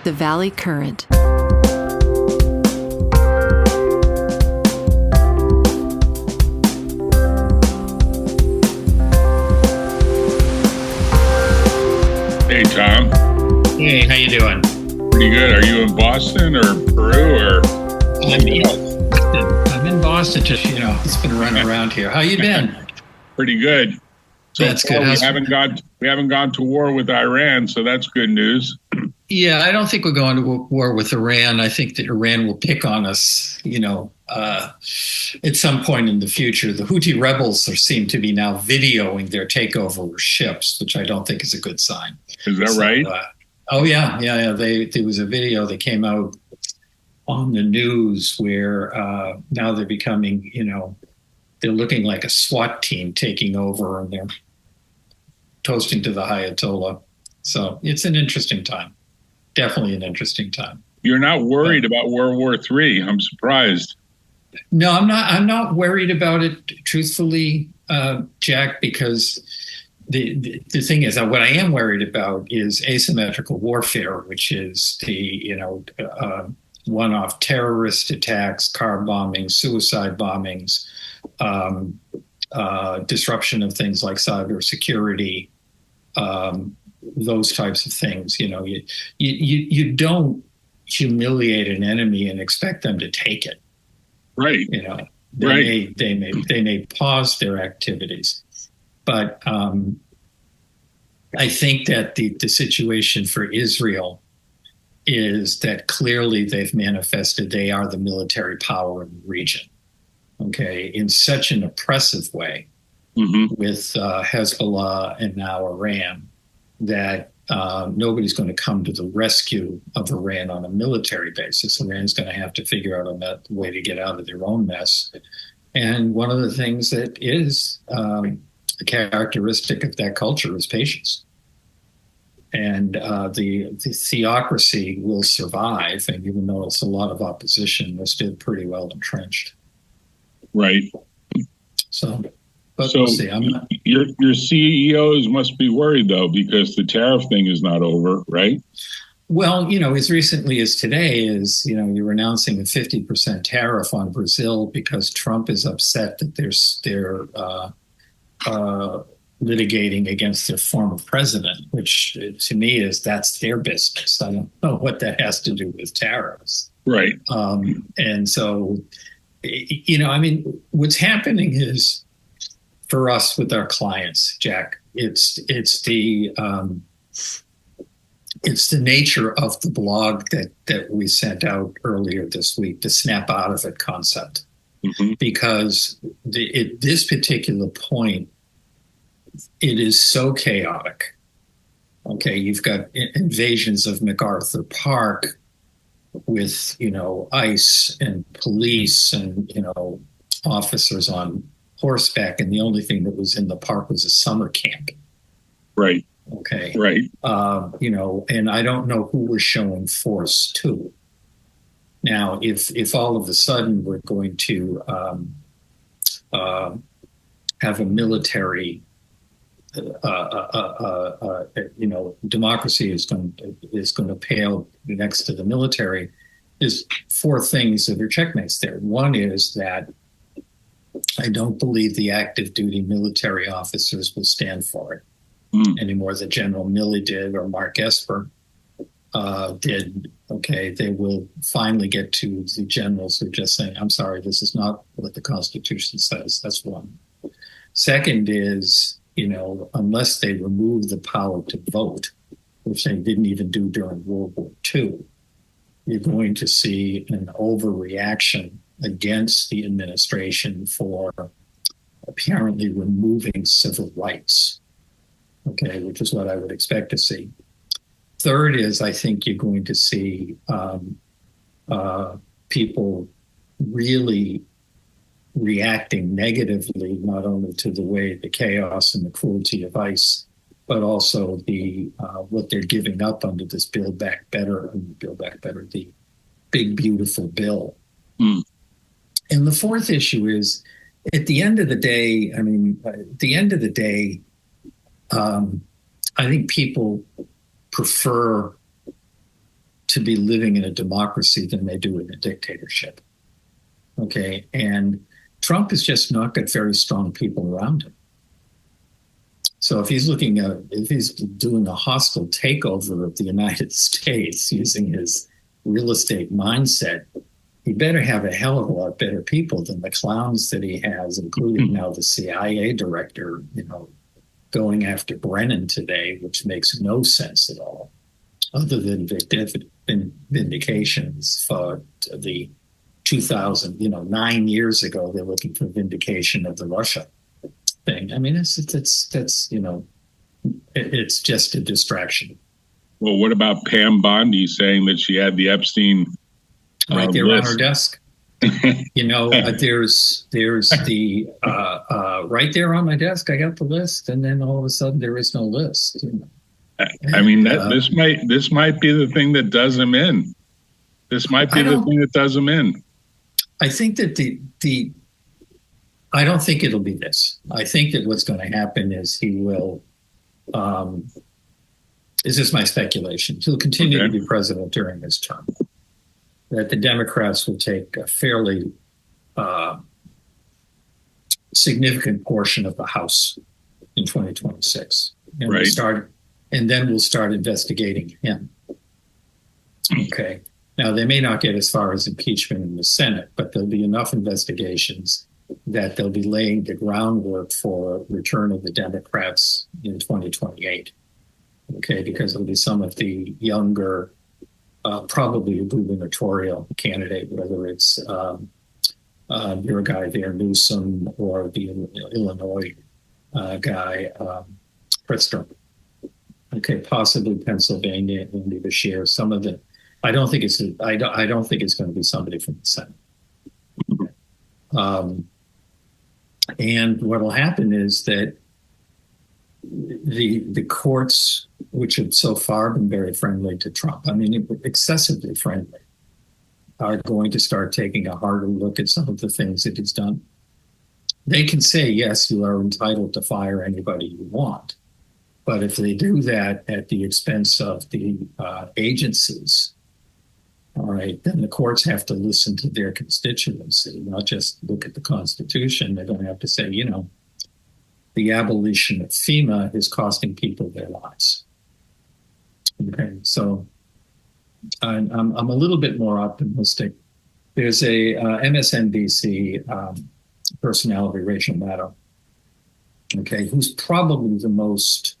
the Valley Current. Hey, Tom. Hey, how you doing? Pretty good. Are you in Boston or Peru or? I'm in Boston. Just it's been running around here. How you been? Pretty good. So that's good. We haven't gone to war with Iran, so that's good news. Yeah, I don't think we're going to war with Iran. I think that Iran will pick on us, at some point in the future. The Houthi rebels seem to be now videoing their takeover of ships, which I don't think is a good sign. Is that right? Yeah. There was a video that came out on the news where now they're becoming, they're looking like a SWAT team taking over, and they're toasting to the Ayatollah. So it's an interesting time. Definitely an interesting time. You're not worried about World War III. I'm surprised. No, I'm not. I'm not worried about it, truthfully, Jack, because the thing is that what I am worried about is asymmetrical warfare, which is the one-off terrorist attacks, car bombings, suicide bombings, disruption of things like cybersecurity, those types of things. You don't humiliate an enemy and expect them to take it. Right. They may pause their activities, but I think that the situation for Israel is that clearly they've manifested they are the military power in the region. Okay, in such an oppressive way, with Hezbollah and now Iran, that nobody's going to come to the rescue of Iran on a military basis. Iran's going to have to figure out a way to get out of their own mess. And one of the things that is a characteristic of that culture is patience. And the theocracy will survive, and even though it's a lot of opposition, they're still pretty well entrenched. Right. So we'll see. Your CEOs must be worried, though, because the tariff thing is not over, right? Well, as recently as today you were announcing a 50% tariff on Brazil because Trump is upset that they're litigating against their former president, which to me that's their business. I don't know what that has to do with tariffs. Right. And so, what's happening is, for us with our clients, Jack, it's the nature of the blog that we sent out earlier this week, the snap out of it concept, because at this particular point, it is so chaotic. Okay, you've got invasions of MacArthur Park with ICE and police and officers on horseback, and the only thing that was in the park was a summer camp. Right. Okay. Right. And I don't know who we're showing force to. Now, if all of a sudden we're going to have a military, democracy is going to pale next to the military, there's four things that are checkmates there. One is that I don't believe the active duty military officers will stand for it anymore than General Milley did or Mark Esper did. Okay, they will finally get to the generals who are just saying, I'm sorry, this is not what the Constitution says. That's one. Second is, unless they remove the power to vote, which they didn't even do during World War II, you're going to see an overreaction against the administration for apparently removing civil rights, okay, which is what I would expect to see. Third is, I think you're going to see people really reacting negatively, not only to the way the chaos and the cruelty of ICE, but also the what they're giving up under this Build Back Better, the big, beautiful bill. And the fourth issue is, at the end of the day, I think people prefer to to be living in a democracy than they do in a dictatorship. Okay. And Trump has just not got very strong people around him. So if he's doing a hostile takeover of the United States using his real estate mindset, he better have a hell of a lot better people than the clowns that he has, including now the CIA director, going after Brennan today, which makes no sense at all, other than vindications for the 9 years ago, they're looking for vindication of the Russia thing. I mean, it's just a distraction. Well, what about Pam Bondi saying that she had the Epstein right there list on her desk? There's the right there on my desk. I got the list, and then all of a sudden there is no list. I mean, this might be the thing that does him in. This might be the thing that does him in. I think that I don't think it'll be this. I think that what's going to happen is he will. This is my speculation. He'll continue to be president during his term. That the Democrats will take a fairly significant portion of the House in 2026, and we'll start investigating him. Okay. Now, they may not get as far as impeachment in the Senate, but there'll be enough investigations that they'll be laying the groundwork for return of the Democrats in 2028. Okay, because it'll be some of the younger, probably a gubernatorial candidate, whether it's your guy there, Newsom, or the Illinois guy, Pritzker. Okay, possibly Pennsylvania, Andy Beshear. Some of the, I don't think it's going to be somebody from the Senate. And what will happen is that the courts, which have so far been very friendly to Trump, I mean, excessively friendly, are going to start taking a harder look at some of the things that he's done. They can say, yes, you are entitled to fire anybody you want. But if they do that at the expense of the agencies, all right, then the courts have to listen to their constituency, not just look at the Constitution. They're going to have to say, the abolition of FEMA is costing people their lives. Okay, so I'm a little bit more optimistic. There's a MSNBC personality, Rachel Maddow, okay, who's probably the most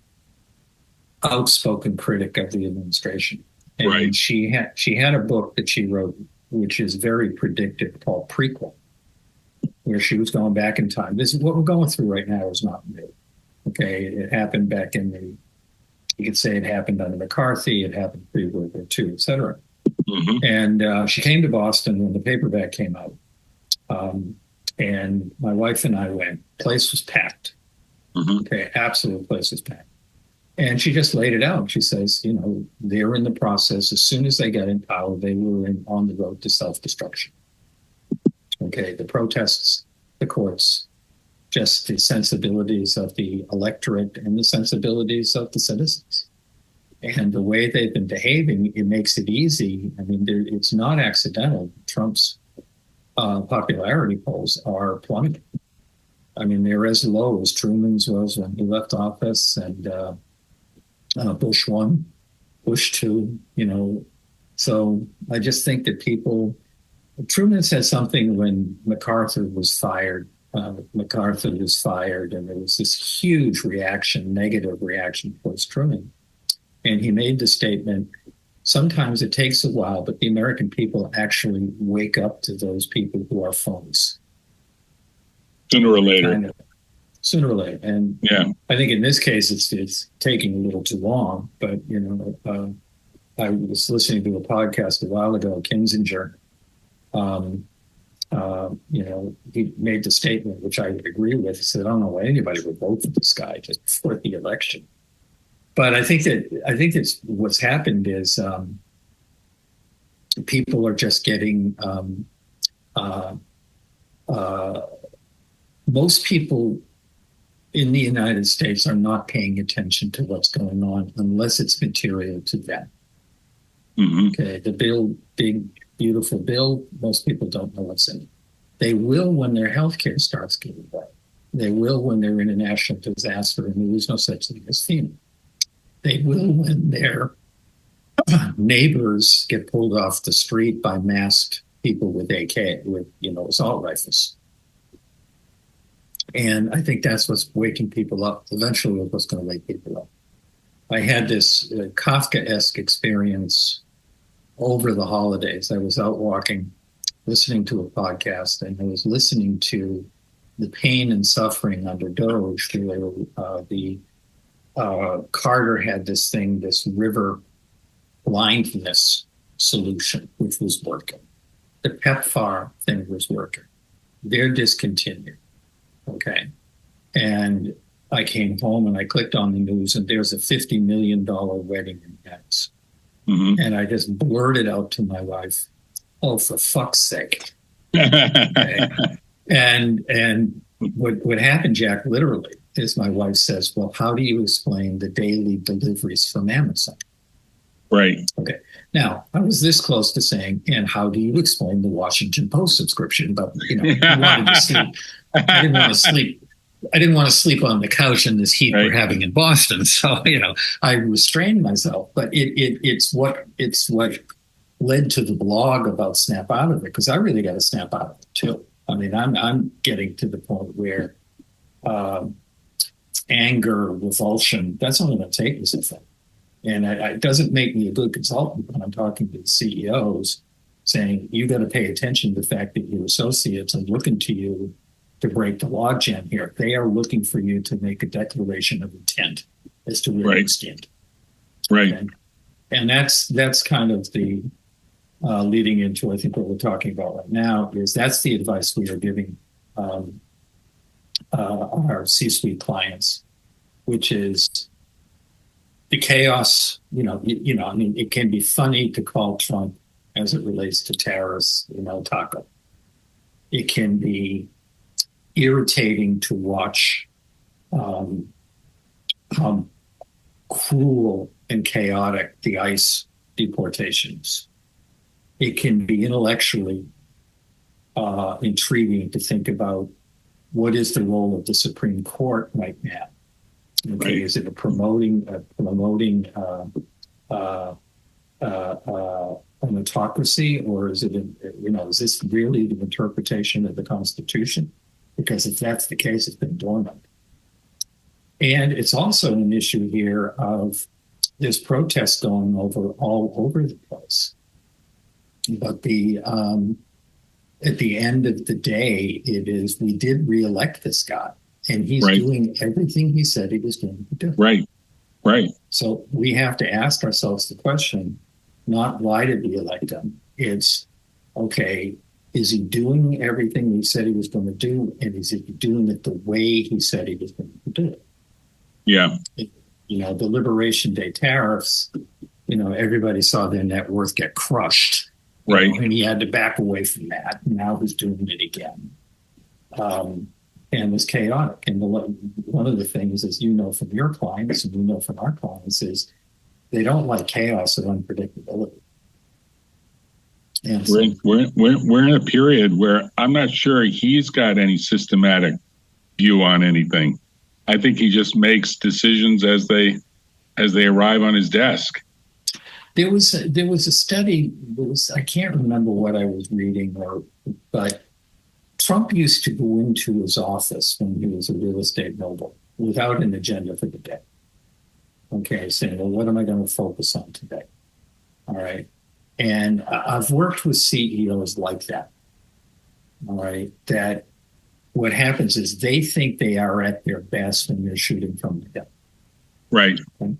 outspoken critic of the administration. And right. she had a book that she wrote, which is very predictive, called Prequel, where she was going back in time. This is what we're going through right now is not new. Okay, it happened back you could say it happened under McCarthy, it happened pre-World War II, et cetera. Mm-hmm. And she came to Boston when the paperback came out. And my wife and I went. Place was packed. Mm-hmm. Okay, absolute place was packed. And she just laid it out. She says, they're in the process. As soon as they got in power, they were on the road to self-destruction. Okay, the protests, the courts, just the sensibilities of the electorate and the sensibilities of the citizens. And the way they've been behaving, it makes it easy. I mean, it's not accidental. Trump's popularity polls are plummeting. I mean, they're as low as Truman's was when he left office, and Bush 1, Bush 2, So I just think that Truman said something when MacArthur was fired. MacArthur was fired, and there was this huge reaction, negative reaction towards Truman. And he made the statement, sometimes it takes a while, but the American people actually wake up to those people who are phonies. Sooner or later. Sooner or later. And yeah, I think in this case, it's taking a little too long. But, I was listening to a podcast a while ago, Kinzinger. He made the statement, which I would agree with. He said, I don't know why anybody would vote for this guy just before the election. But I think that's what's happened is people are just getting most people in the United States are not paying attention to what's going on unless it's material to them. Okay, the bill, big, beautiful bill, most people don't know what's in it. They will when their healthcare starts getting bad. They will when they're in a national disaster and there is no such thing as FEMA. They will when their neighbors get pulled off the street by masked people with assault rifles. And I think that's what's waking people up. Eventually, what's going to wake people up. I had this Kafka-esque experience over the holidays. I was out walking, listening to a podcast, and I was listening to the pain and suffering under Doge. Carter had this river blindness solution, which was working. The PEPFAR thing was working. They're discontinued. Okay. And I came home and I clicked on the news and there's a $50 million wedding in Venice. And I just blurted out to my wife, "Oh, for fuck's sake." Okay. And what happened, Jack, literally, is my wife says, "Well, how do you explain the daily deliveries from Amazon?" Right. Okay. Now, I was this close to saying, "And how do you explain the Washington Post subscription?" But, I wanted to sleep. I didn't want to sleep. I didn't want to sleep on the couch in this heat we're having in Boston. So, I restrained myself. But it's what led to the blog about snap out of it, because I really got to snap out of it too. I mean, I'm getting to the point where anger, revulsion, that's only going to take me so far. And it doesn't make me a good consultant when I'm talking to the CEOs saying, you got to pay attention to the fact that your associates are looking to you to break the logjam here. They are looking for you to make a declaration of intent as to where you stand. Right. Okay? And that's kind of the leading into, I think, what we're talking about right now is that's the advice we are giving our C-suite clients, which is the chaos. I mean, it can be funny to call Trump as it relates to tariffs, taco. It can be irritating to watch how cruel and chaotic the ICE deportations. It can be intellectually intriguing to think about what is the role of the Supreme Court right now. Okay, right. Is it promoting an autocracy, or is it is this really the interpretation of the Constitution? Because if that's the case, it's been dormant. And it's also an issue here of there's protests going all over the place. But at the end of the day, it is, we did reelect this guy, and he's doing everything he said he was going to do. Right. So we have to ask ourselves the question, not why did we elect him? It's, okay, is he doing everything he said he was going to do, and is he doing it the way he said he was going to do it? Yeah. The Liberation Day tariffs, everybody saw their net worth get crushed. Right. And he had to back away from that. Now he's doing it again. And it was chaotic. And one of the things, as you know from your clients, and we know from our clients, is they don't like chaos and unpredictability. And so, we're in a period where I'm not sure he's got any systematic view on anything. I think he just makes decisions as they arrive on his desk. There was a study. I can't remember what I was reading, but Trump used to go into his office when he was a real estate mogul without an agenda for the day. Okay, saying, well, what am I going to focus on today? All right. And I've worked with CEOs like that. All right. That what happens is they think they are at their best when they're shooting from the hip. Right. Okay?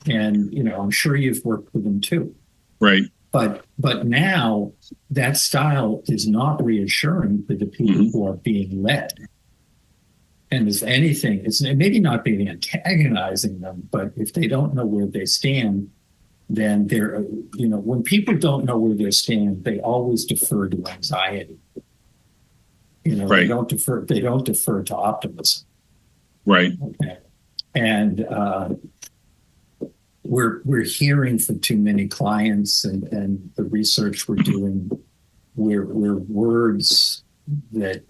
And, I'm sure you've worked with them too. Right. But now that style is not reassuring to the people who are being led. And if anything, it's maybe not being antagonizing them, but if they don't know where they stand, then they're, when people don't know where they stand, they always defer to anxiety. They don't defer to optimism. Right. Okay. And we're hearing from too many clients, and the research we're doing, we're words that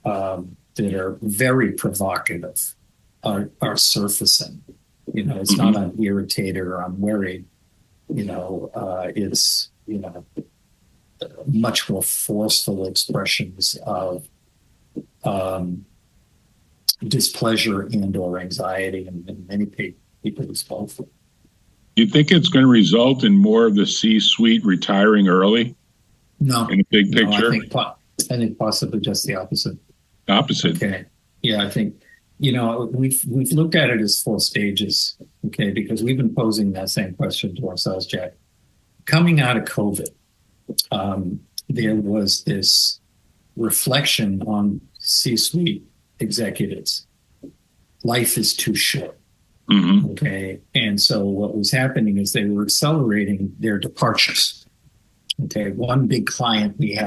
that are very provocative are surfacing. It's not I'm irritated or I'm worried. It's much more forceful expressions of displeasure and or anxiety, and many people respond. You think it's going to result in more of the C-suite retiring early? No. In the big picture? I think possibly just the opposite. Opposite? Okay. Yeah, I think, we've looked at it as 4 stages, okay, because we've been posing that same question to ourselves, Jack. Coming out of COVID, there was this reflection on C-suite executives. Life is too short. Mm-hmm. Okay. And so what was happening is they were accelerating their departures. Okay. One big client we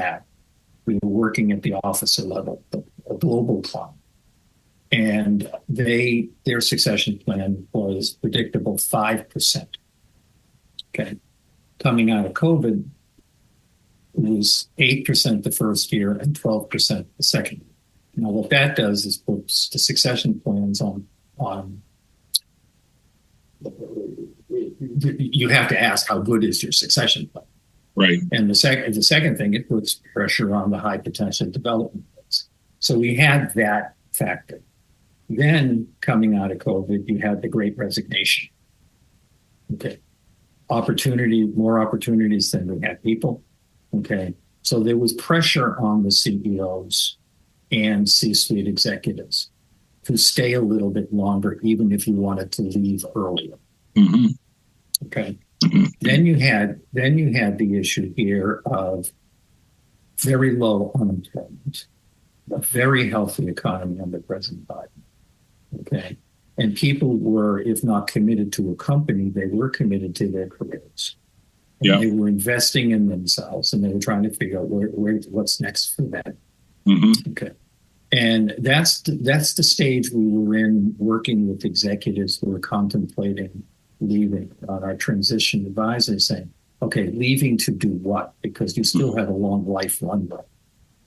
were working at the officer level, a global client. And their succession plan was predictable 5%. Okay. Coming out of COVID, it was 8% the first year and 12% the second year. Now, what that does is puts the succession plans on. You have to ask, how good is your succession plan? Right. And the second thing, it puts pressure on the high potential development plans. So we had that factor. Then coming out of COVID, you had the Great Resignation. Okay. More opportunities than we had people. Okay. So there was pressure on the CEOs and C-suite executives to stay a little bit longer, even if you wanted to leave earlier. Mm-hmm. Okay. Mm-hmm. Then you had the issue here of very low unemployment, a very healthy economy under President Biden. Okay. And people were, if not committed to a company, they were committed to their careers. And they were investing in themselves, and they were trying to figure out what's next for them. Mm-hmm. Okay. And that's the stage we were in, working with executives who were contemplating leaving on our transition advisor, saying, okay, leaving to do what? Because you still have a long life runway.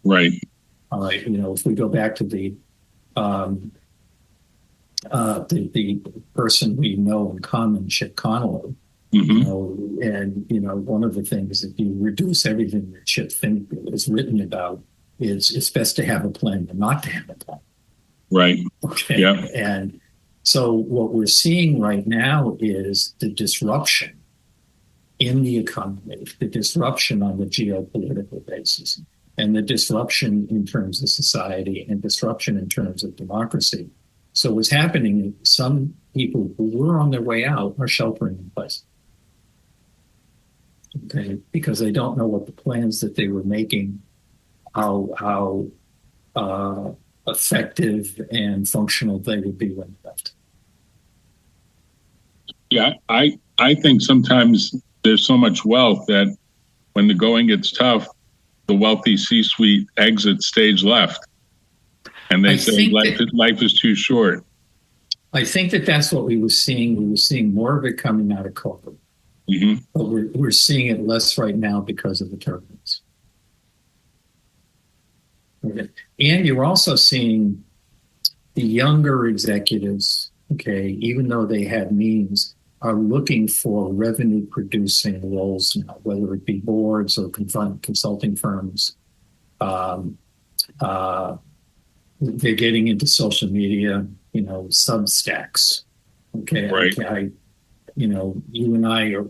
Right. All right. If we go back to the person we know in common, Chip Connolly, mm-hmm. One of the things, if you reduce everything that Chip is written about, it's best to have a plan than not to have a plan. Right. Okay. Yeah. And so what we're seeing right now is the disruption in the economy, the disruption on the geopolitical basis, and the disruption in terms of society and disruption in terms of democracy. So what's happening is some people who were on their way out are sheltering in place. Okay, because they don't know what the plans that they were making, how effective and functional they would be when left. Yeah, I think sometimes there's so much wealth that when the going gets tough, the wealthy C-suite exits stage left. And they say life is too short. I think that's what we were seeing. We were seeing more of it coming out of COVID. Mm-hmm. But we're seeing it less right now because of the turbulence. Okay. And you're also seeing the younger executives, okay, even though they had means, are looking for revenue producing roles now, whether it be boards or consulting firms. They're getting into social media, Substacks. Okay. Right. You and I are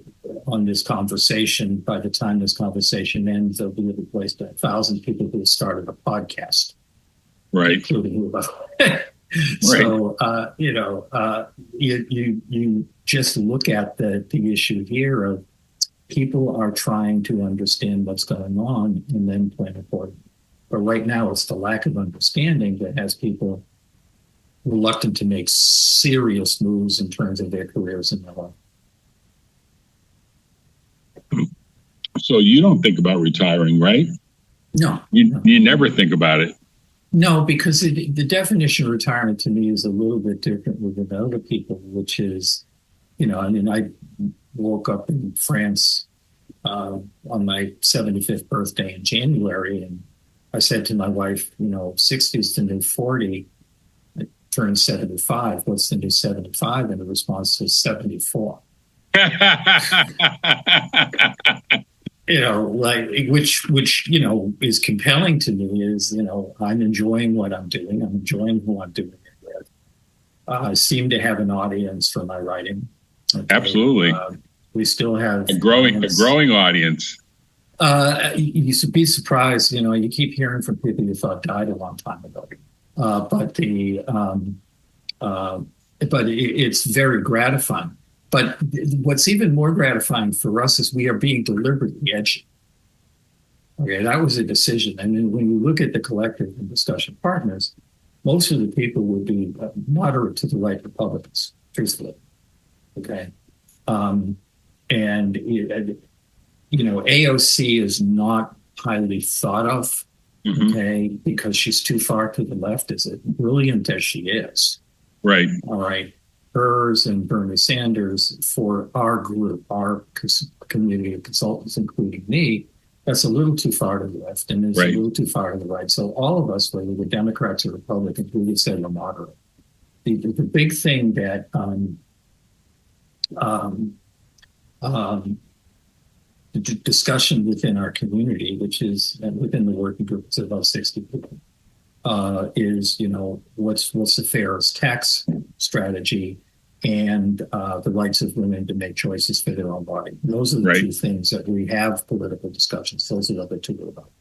on this conversation. By the time this conversation ends, there'll be replaced 1,000 people who have started a podcast. Right. Including you. So, you just look at the issue here of people are trying to understand what's going on and then plan accordingly. But right now, it's the lack of understanding that has people reluctant to make serious moves in terms of their careers and their life. So you don't think about retiring, right? No. You never think about it. No, because the definition of retirement to me is a little bit different with other people, which is I mean, I woke up in France on my 75th birthday in January, and I said to my wife, 60 is the new 40. I turned 75. What's the new 75? And the response was 74. Which is compelling to me is, I'm enjoying what I'm doing. I'm enjoying who I'm doing it with. I seem to have an audience for my writing. Okay. Absolutely. We still have a growing audience. You should be surprised. You keep hearing from people you thought died a long time ago, but it's very gratifying. But what's even more gratifying for us is we are being deliberately edgy. Okay, that was a decision. And then when you look at the collective and discussion partners, most of the people would be moderate to the right Republicans, truthfully. Okay. AOC is not highly thought of, okay, because she's too far to the left, as brilliant as she is. Right. All right. Hers and Bernie Sanders, for our group, our community of consultants, including me, that's a little too far to the left and it's a little too far to the right. So all of us, whether we're Democrats or Republicans, we would say we're moderate. The big thing that the discussion within our community, which is within the working group, it's about 60 people, is, what's the fairest tax strategy and the rights of women to make choices for their own body. Those are the two things that we have political discussions. Those are the other two we're about.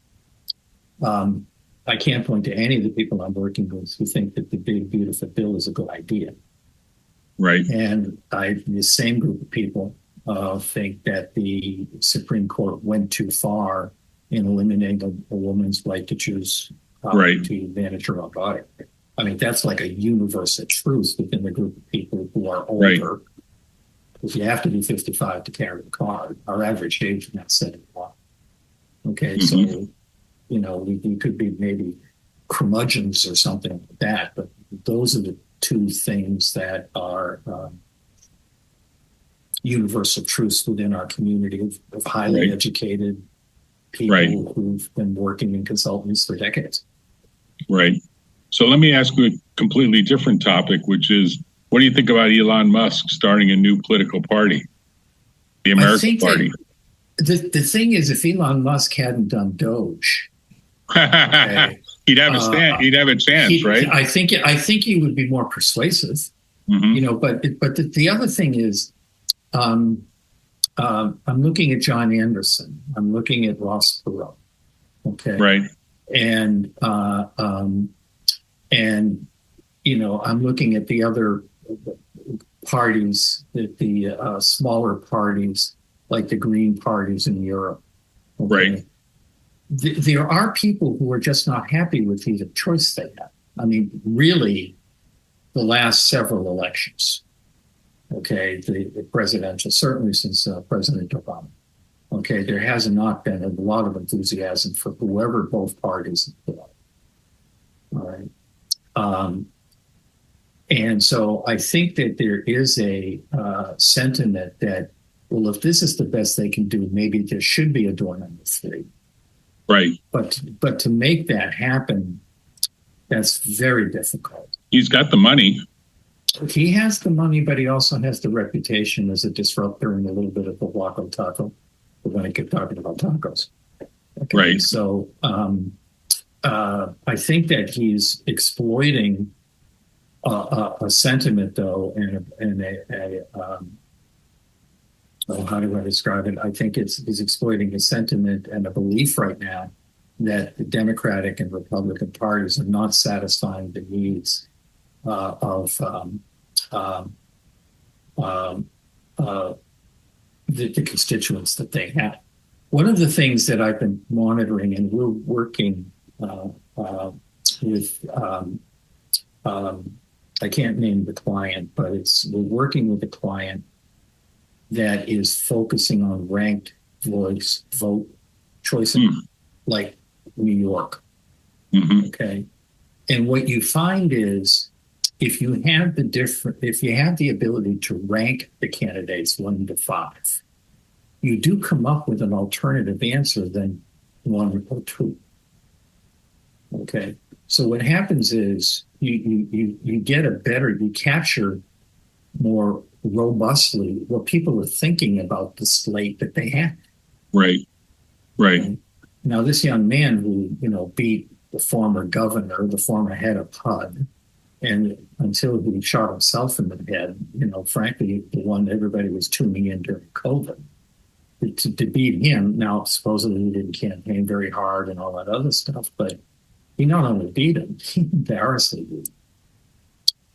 I can't point to any of the people I'm working with who think that the big, beautiful bill is a good idea. Right. And the same group of people think that the Supreme Court went too far in eliminating a woman's right to choose to manage her own body. I mean, that's like a universal truth within the group of people who are older. Because you have to be 55 to carry a car. Our average age is not 71. Okay, so, we could be maybe curmudgeons or something like that, but those are the two things that are universal truths within our community of highly educated people who've been working in consultants for decades. Right. So let me ask you a completely different topic, which is, what do you think about Elon Musk starting a new political party, the American Party? The thing is, if Elon Musk hadn't done Doge, okay, he'd have a chance, right? I think he would be more persuasive. But the other thing is, I'm looking at John Anderson. I'm looking at Ross Perot. Okay. Right. And I'm looking at the other parties, the smaller parties, like the Green parties in Europe. Okay? Right. There are people who are just not happy with the choice they have. I mean, really, the last several elections. Okay, the presidential, certainly since President Obama. Okay, there has not been a lot of enthusiasm for whoever both parties have put up. All right. And so I think that there is a sentiment that, well, if this is the best they can do, maybe there should be a door number 3. Right. But to make that happen, that's very difficult. He's got the money. He has the money, but he also has the reputation as a disruptor and a little bit of a Waco taco. We're going to keep talking about tacos. Okay? Right. So I think that he's exploiting a sentiment, though, and how do I describe it? I think he's exploiting a sentiment and a belief right now that the Democratic and Republican parties are not satisfying the needs of the constituents that they have. One of the things that I've been monitoring, and we're working with, I can't name the client, but we're working with a client that is focusing on ranked vote choices, like New York. Okay. And what you find is if you have the ability to rank the candidates 1 to 5, you do come up with an alternative answer than 1 or 2. Okay. So what happens is you get you capture more robustly what people are thinking about the slate that they have. Right. Right. And now, this young man who, beat the former governor, the former head of HUD, and until he shot himself in the head, frankly, the one everybody was tuning in during COVID, to beat him. Now, supposedly he didn't campaign very hard and all that other stuff, but he not only beat him, he embarrassed him.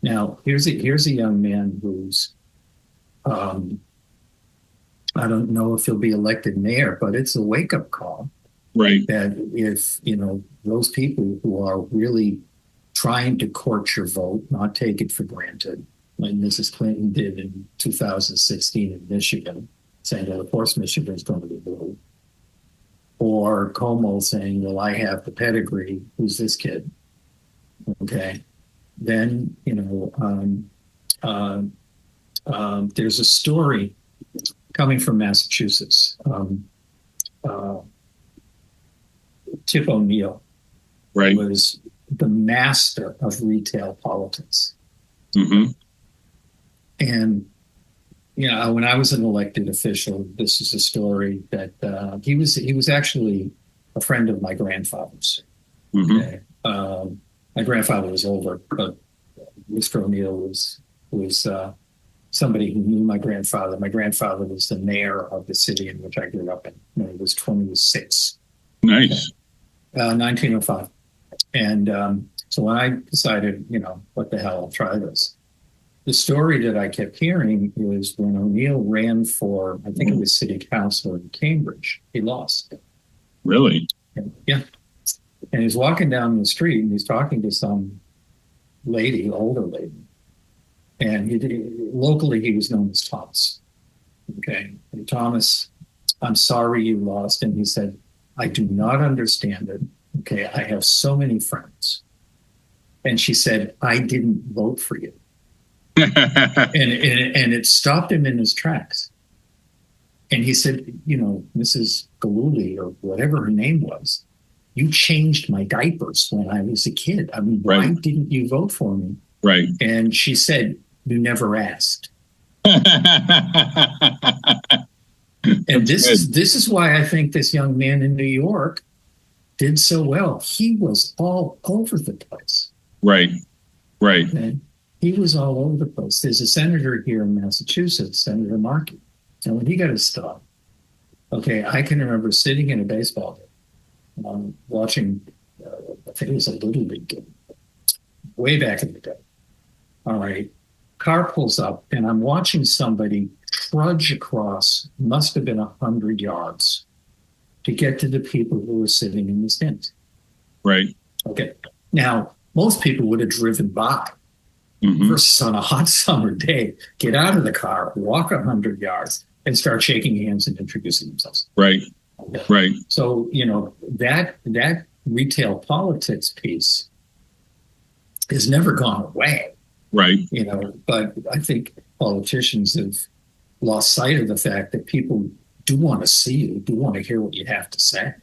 Now, here's a young man who's, I don't know if he'll be elected mayor, but it's a wake-up call. Right. That if, those people who are really trying to court your vote, not take it for granted, like Mrs. Clinton did in 2016 in Michigan, saying that, of course, Michigan is going to be blue. Or Como saying, well, I have the pedigree. Who's this kid? Okay. Then, there's a story coming from Massachusetts. Tip O'Neill was the master of retail politics. Mm-hmm. And, when I was an elected official, this is a story that he was actually a friend of my grandfather's. Mm-hmm. Okay? My grandfather was older, but Mr. O'Neill was somebody who knew my grandfather. My grandfather was the mayor of the city in which I grew up in when he was 26. Nice. 1905. And so when I decided, what the hell, I'll try this. The story that I kept hearing is when O'Neill ran for, I think it was city councilor in Cambridge, he lost. Really? Yeah. And he's walking down the street and he's talking to some lady, older lady. And locally he was known as Thomas. Okay. And Thomas, I'm sorry you lost. And he said, I do not understand it. Okay. I have so many friends. And she said, I didn't vote for you. and it stopped him in his tracks. And he said, Mrs. Galuli, or whatever her name was, you changed my diapers when I was a kid. I mean, why didn't you vote for me? Right. And she said, you never asked. And this is why I think this young man in New York did so well. He was all over the place. Right. Right. Okay? He was all over the place. There's a senator here in Massachusetts, Senator Markey. And when he got his stuff, okay, I can remember sitting in a baseball game, watching, I think it was a Little League game, way back in the day. All right. Car pulls up, and I'm watching somebody trudge across, must have been 100 yards, to get to the people who were sitting in the stands. Right. Okay. Now, most people would have driven by. Mm-hmm. Versus on a hot summer day, get out of the car, walk 100 yards, and start shaking hands and introducing themselves. Right. Okay. Right. So, that retail politics piece has never gone away. Right. But I think politicians have lost sight of the fact that people do want to see you, do want to hear what you have to say.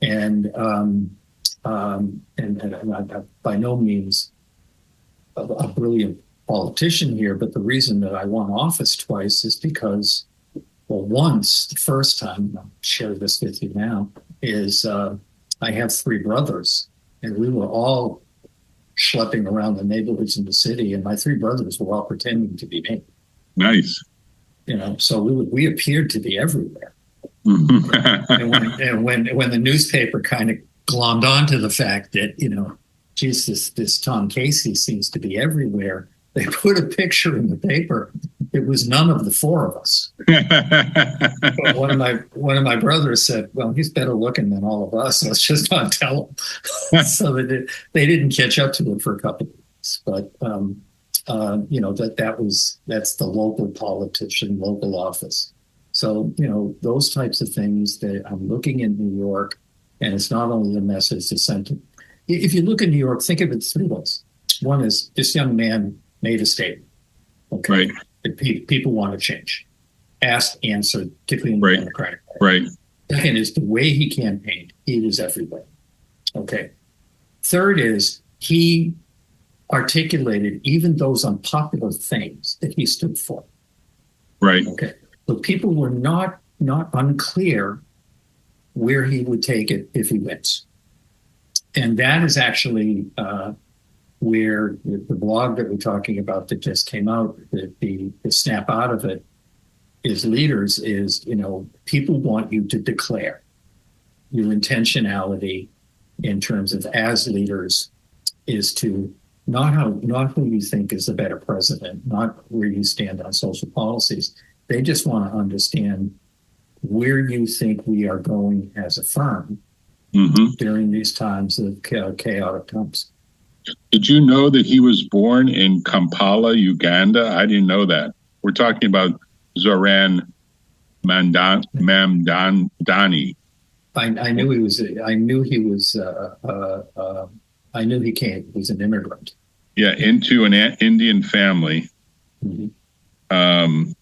And I'm by no means a brilliant politician here, but the reason that I won office twice is because, well, once, the first time, I'll share this with you now, is I have 3 brothers, and we were all schlepping around the neighborhoods in the city, and my 3 brothers were all pretending to be me. Nice. So we appeared to be everywhere. and when the newspaper kind of glommed onto the fact that, geez, this Tom Casey seems to be everywhere, they put a picture in the paper. It was none of the 4 of us. But one of my brothers said, well, he's better looking than all of us. Let's just not tell him. So they didn't catch up to it for a couple of weeks. But that's the local politician, local office. So, those types of things that I'm looking in New York, and it's not only the message, the sentiment. If you look in New York, think of it 3 ways. things. One is this young man made a statement. Okay. Right. That people want to change. Asked, answered, particularly in the Democratic Party. Right. Second is the way he campaigned. He was everywhere. Okay. Third is he articulated even those unpopular things that he stood for. Right. Okay. But people were not unclear where he would take it if he wins. And that is actually where the blog that we're talking about that just came out, the snap out of it is leaders is, people want you to declare your intentionality in terms of as leaders is to not who you think is the better president, not where you stand on social policies. They just want to understand where you think we are going as a firm during these times of chaotic times. Did you know that he was born in Kampala, Uganda? I didn't know that. We're talking about Zoran Mamdani. I knew he was. I knew he was. I knew he came. He was an immigrant. Yeah, into an Indian family. Mm-hmm.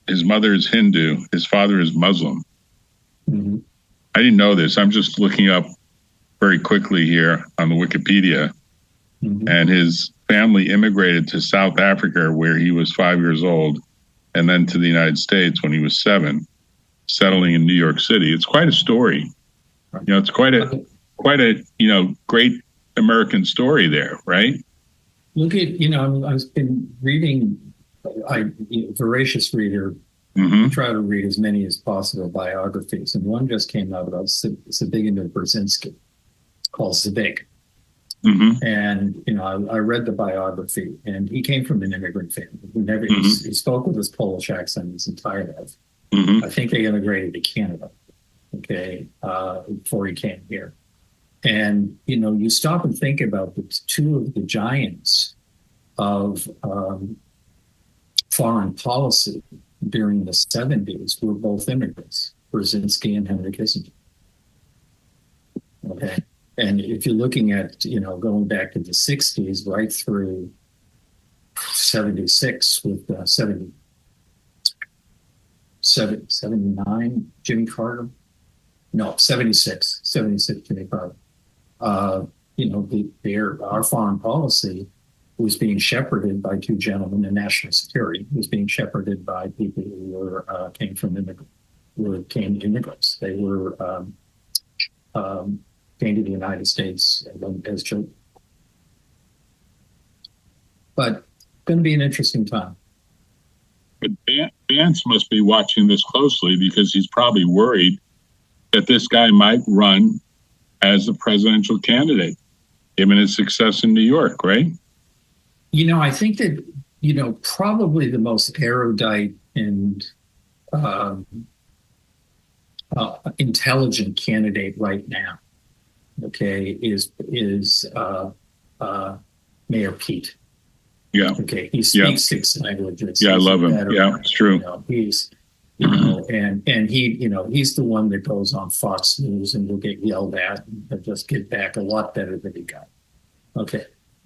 His mother is Hindu. His father is Muslim. Mm-hmm. I didn't know this. I'm just looking up very quickly here on the Wikipedia. Mm-hmm. And his family immigrated to South Africa, where he was 5 years old, and then to the United States when he was 7, settling in New York City. It's quite a story. It's quite a great American story there, right? Look at, I've been reading, voracious reader, try to read as many as possible biographies. And one just came out about Zbigniew Brzezinski called Zbig. Mm-hmm. And, I read the biography, and he came from an immigrant family. He spoke with his Polish accent his entire life. Mm-hmm. I think they immigrated to Canada, before he came here. And, you stop and think about the two of the giants of foreign policy during the 70s were both immigrants, Brzezinski and Henry Kissinger. Okay. And if you're looking at, going back to the 60s, right through 76 with 79, Jimmy Carter. No, 76 Jimmy Carter. Our foreign policy was being shepherded by two gentlemen, and national security was being shepherded by people who came immigrants. They were came to the United States as children. But it's going to be an interesting time. But Vance must be watching this closely because he's probably worried that this guy might run as a presidential candidate, given his success in New York, right? I think that, probably the most erudite and intelligent candidate right now, is Mayor Pete. Yeah. Okay. He speaks 6 languages. Yeah, I love him. It's true. He's, and he, he's the one that goes on Fox News and will get yelled at and just get back a lot better than he got. Okay.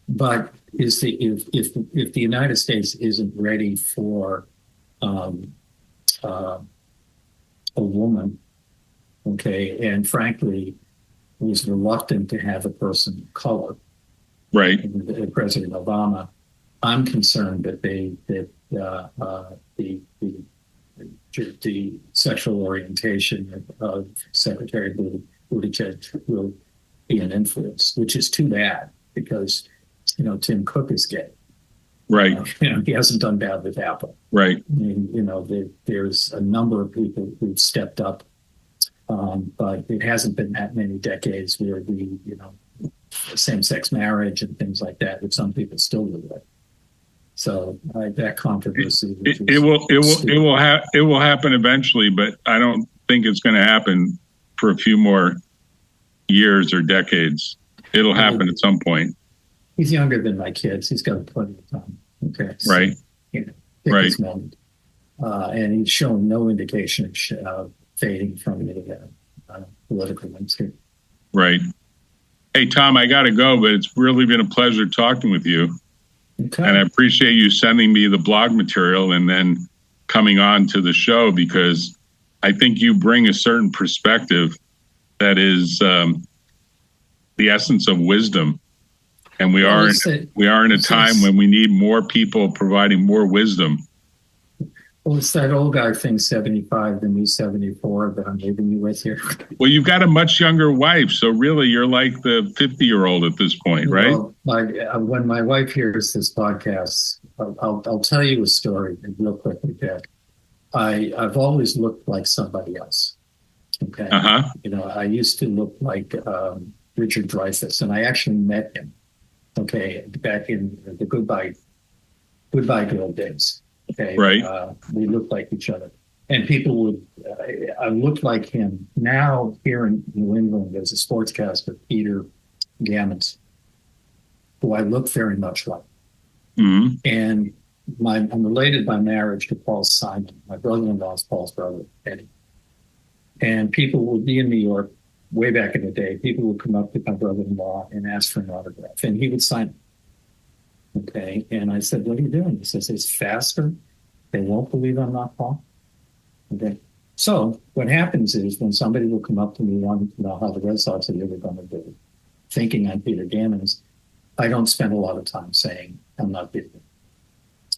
But if the United States isn't ready for a woman, and frankly was reluctant to have a person of color, right? President Obama, I'm concerned that the sexual orientation of Secretary Buttigieg will be an influence, which is too bad because Tim Cook is gay. Right. He hasn't done bad with Apple. Right. I mean, there's a number of people who've stepped up, but it hasn't been that many decades where same-sex marriage and things like that some people still live with. So that controversy. It will happen eventually, but I don't think it's going to happen for a few more years or decades. It'll happen at some point. He's younger than my kids. He's got plenty of time. Okay. So, right. Right. His moment. And he's shown no indication of fading from the political landscape. Right. Hey, Tom, I got to go, but it's really been a pleasure talking with you. Okay. And I appreciate you sending me the blog material and then coming on to the show, because I think you bring a certain perspective that is the essence of wisdom. And we are in a time when we need more people providing more wisdom. Well, it's that old guy thing, 75, the new 74, that I'm leaving you with here. Well, you've got a much younger wife, so really you're like the 50-year-old at this point, right? Well, when my wife hears this podcast, I'll tell you a story real quickly, Jack. I've always looked like somebody else. Okay. Uh-huh. You know, I used to look like Richard Dreyfuss, and I actually met him. Okay, back in the Goodbye Girl days. Okay, right. We looked like each other, and people would. I looked like him. Now here in New England, there's a sportscaster, Peter Gammons, who I look very much like. Mm-hmm. And I'm related by marriage to Paul Simon. My brother-in-law is Paul's brother, Eddie. And people would be in New York way back in the day. People would come up to my brother-in-law and ask for an autograph, and he would sign it. Okay. And I said, "What are you doing?" He says, "It's faster. They won't believe I'm not Paul." Okay. So what happens is when somebody will come up to me wanting to know how the Red Sox are really going to do, thinking I'm Peter Gammons, I don't spend a lot of time saying I'm not Peter.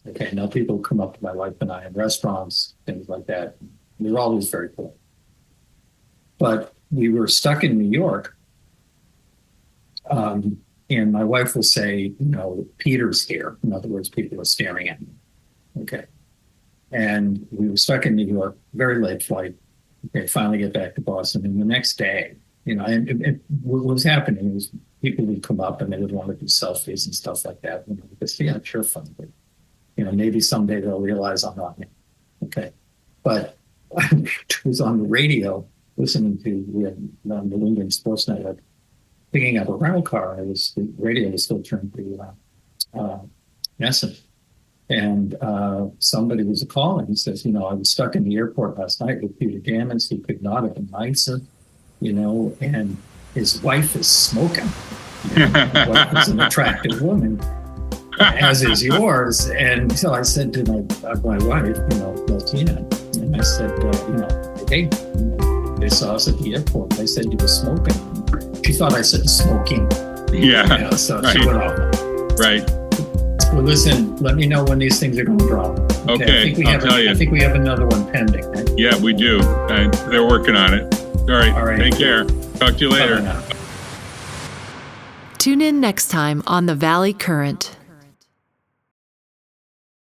Okay. Now people come up to my wife and I in restaurants, things like that. They're always very polite. But we were stuck in New York. And my wife will say, "Peter's here." In other words, people are staring at me. Okay. And we were stuck in New York, very late flight. Okay, finally get back to Boston. And the next day, and what was happening was people would come up and they would want to do selfies and stuff like that. Because, yeah, sure, fun. But, maybe someday they'll realize I'm not me. Okay. But I was on the radio listening to the New England Sports Network, picking up a rental car. The radio was still turned to Nesson. And somebody was calling. He says, I was stuck in the airport last night with Peter Gammons. He could not have been nicer, and his wife is smoking. His wife is an attractive woman, as is yours. And so I said to my wife, Latina, and I said, "Hey, they saw us at the airport. They said you were smoking." She thought I said smoking. Yeah. So right. she went off. Right. Well, listen, let me know when these things are going to drop. Okay, I'll tell you. I think we have another one pending. Right? Yeah, we do. They're working on it. All right. Take care. Talk to you later. Tune in next time on The Valley Current.